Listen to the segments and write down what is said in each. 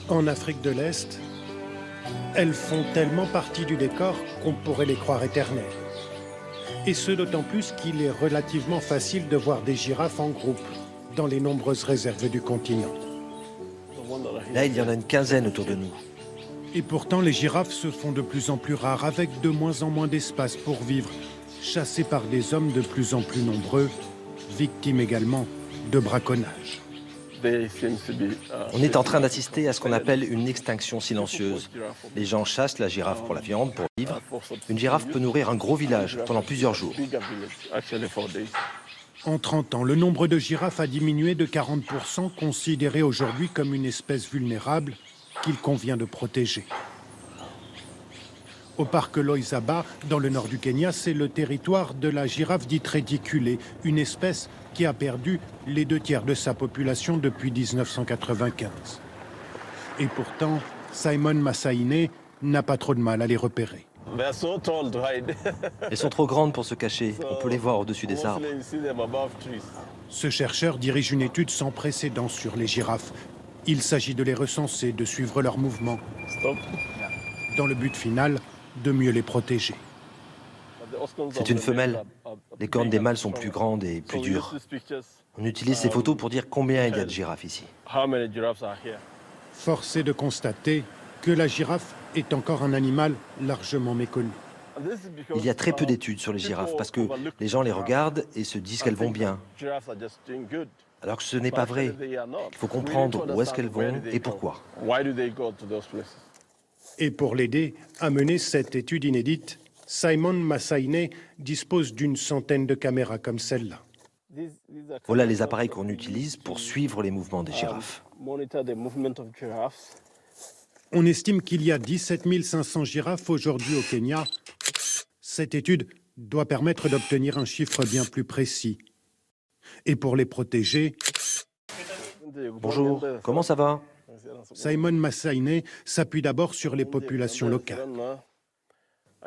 En Afrique de l'Est, elles font tellement partie du décor qu'on pourrait les croire éternelles. Et ce d'autant plus qu'il est relativement facile de voir des girafes en groupe dans les nombreuses réserves du continent. Là, il y en a une quinzaine autour de nous. Et pourtant, les girafes se font de plus en plus rares, avec de moins en moins d'espace pour vivre, chassées par des hommes de plus en plus nombreux, victimes également de braconnage. On est en train d'assister à ce qu'on appelle une extinction silencieuse. Les gens chassent la girafe pour la viande, pour vivre. Une girafe peut nourrir un gros village pendant plusieurs jours. En 30 ans, le nombre de girafes a diminué de 40%, considéré aujourd'hui comme une espèce vulnérable qu'il convient de protéger. Au parc Loisaba, dans le nord du Kenya, c'est le territoire de la girafe dite réticulée, une espèce qui a perdu les 2/3 de sa population depuis 1995. Et pourtant, Simon Massaïne n'a pas trop de mal à les repérer. Elles sont trop grandes pour se cacher. On peut les voir au-dessus des arbres. Ce chercheur dirige une étude sans précédent sur les girafes. Il s'agit de les recenser, de suivre leurs mouvements, dans le but final de mieux les protéger. C'est une femelle. Les cornes des mâles sont plus grandes et plus dures. On utilise ces photos pour dire combien il y a de girafes ici. Force est de constater que la girafe est encore un animal largement méconnu. Il y a très peu d'études sur les girafes parce que les gens les regardent et se disent qu'elles vont bien. Alors que ce n'est pas vrai. Il faut comprendre où est-ce qu'elles vont et pourquoi. Et pour l'aider à mener cette étude inédite, Simon Massaïne dispose d'une centaine de caméras comme celle-là. Voilà les appareils qu'on utilise pour suivre les mouvements des girafes. On estime qu'il y a 17 500 girafes aujourd'hui au Kenya. Cette étude doit permettre d'obtenir un chiffre bien plus précis. Et pour les protéger, Bonjour, comment ça va? Simon Massaïne s'appuie d'abord sur les populations locales.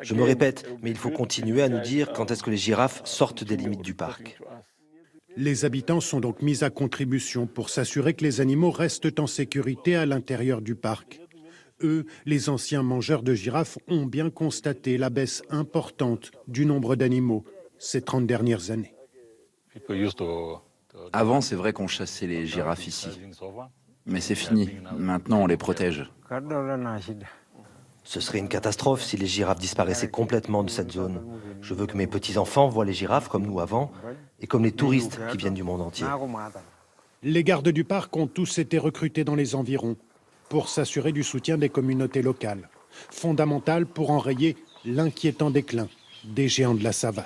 Je me répète, mais il faut continuer à nous dire quand est-ce que les girafes sortent des limites du parc. Les habitants sont donc mis à contribution pour s'assurer que les animaux restent en sécurité à l'intérieur du parc. Eux, les anciens mangeurs de girafes, ont bien constaté la baisse importante du nombre d'animaux ces 30 dernières années. Avant, c'est vrai qu'on chassait les girafes ici. Mais c'est fini. Maintenant, on les protège. Ce serait une catastrophe si les girafes disparaissaient complètement de cette zone. Je veux que mes petits-enfants voient les girafes comme nous avant et comme les touristes qui viennent du monde entier. Les gardes du parc ont tous été recrutés dans les environs pour s'assurer du soutien des communautés locales, fondamental pour enrayer l'inquiétant déclin des géants de la savane.